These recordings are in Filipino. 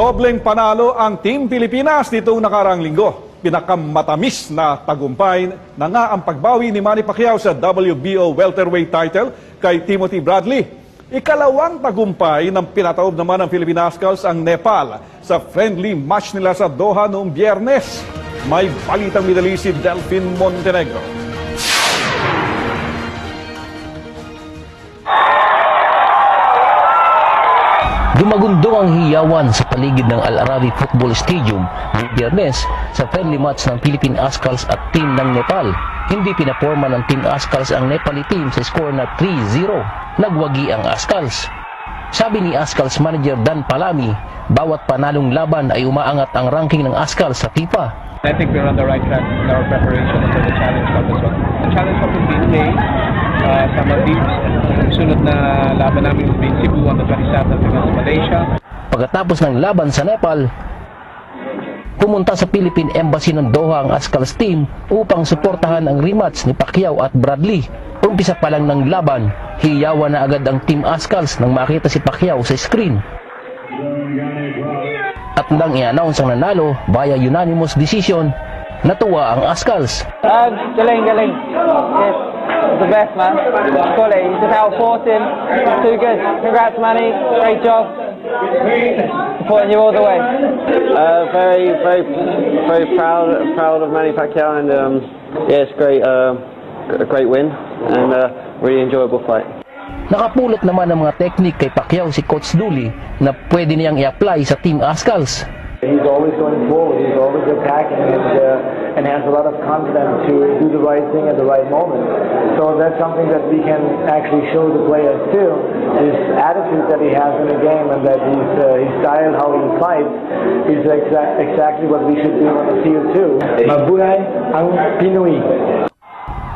Dobleng panalo ang Team Pilipinas nitong nakarang linggo. Pinakamatamis na tagumpay na nga ang pagbawi ni Manny Pacquiao sa WBO welterweight title kay Timothy Bradley. Ikalawang tagumpay ng pinataob naman ng Philippine Ascals ang Nepal sa friendly match nila sa Doha noong Biyernes. May balitang Middle East si Delfin Montenegro. Dumagundong ang hiyawan sa paligid ng Al Arabi Football Stadium noong Biyernes sa friendly match ng Philippine Ascals at team ng Nepal. Hindi pinaporma ng Team Ascals ang Nepali team sa score na 3-0. Nagwagi ang Ascals. Sabi ni Ascals manager Dan Palami, bawat panalong laban ay umaangat ang ranking ng Ascals sa FIFA. I think we're on the right track in our preparation for the Challenge Cup as well. The Challenge Cup will be in May, sa Maldives. Sunod na laban namin will be in Cebu on the 27th against Malaysia. Pagkatapos ng laban sa Nepal, pumunta sa Philippine Embassy ng Doha ang Ascals team upang suportahan ang rematch ni Pacquiao at Bradley. Umpisa pa lang ng laban, hiyawan na agad ang Team Ascals nang makita si Pacquiao sa screen. At nang i-announce ang nanalo via unanimous decision, natuwa ang Ascals. Galing. Yes, the best, man. Quality. You just outforced him. Too good. Congrats, Manny. Great job. Supporting you all the way. Very proud of Manny Pacquiao, and yeah, it's great. A great win and really enjoyable fight. Nakapulot naman ng mga teknik kay Pacquiao si Coach Dooley na pwede niyang i-apply sa Team Ascals. He's always going forward, he's always attacking and has a lot of confidence to do the right thing at the right moment. So that's something that we can actually show the players too. His attitude that he has in the game and that his style, how he fights, is exactly what we should do on the field too. Mabuhay ang Pinoy!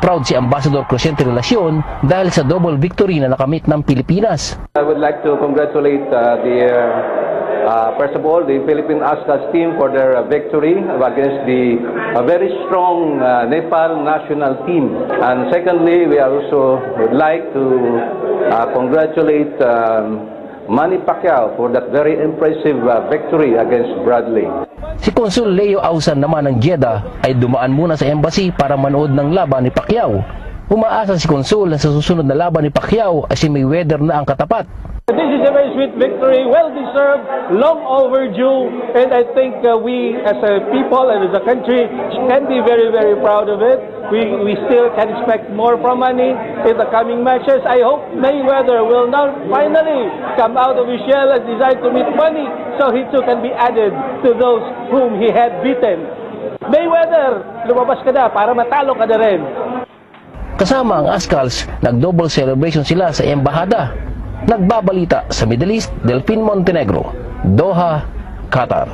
Proud si Ambassador Crescente Relacion dahil sa double victory na nakamit ng Pilipinas. I would like to congratulate first of all, the Philippine Ascals team for their victory against the very strong Nepal national team. And secondly, we also would like to congratulate Manny Pacquiao for that very impressive victory against Bradley. Si Consul Leo Ausan naman ng Jeddah ay dumaan muna sa embassy para manood ng laban ni Pacquiao. Umaasa si Consul na sa susunod na laban ni Pacquiao ay si Mayweather na ang katapat. This is a very sweet victory, well-deserved, long overdue, and I think we as a people and as a country can be very, very proud of it. We still can expect more from Manny in the coming matches. I hope Mayweather will now finally come out of his shell and decide to meet Manny so he too can be added to those whom he had beaten. Mayweather, lumabas ka na para matalo ka na rin. Kasama ang Ascals, nag-double celebration sila sa embahada. Nagbabalita sa Middle East, Delfin Montenegro, Doha, Qatar.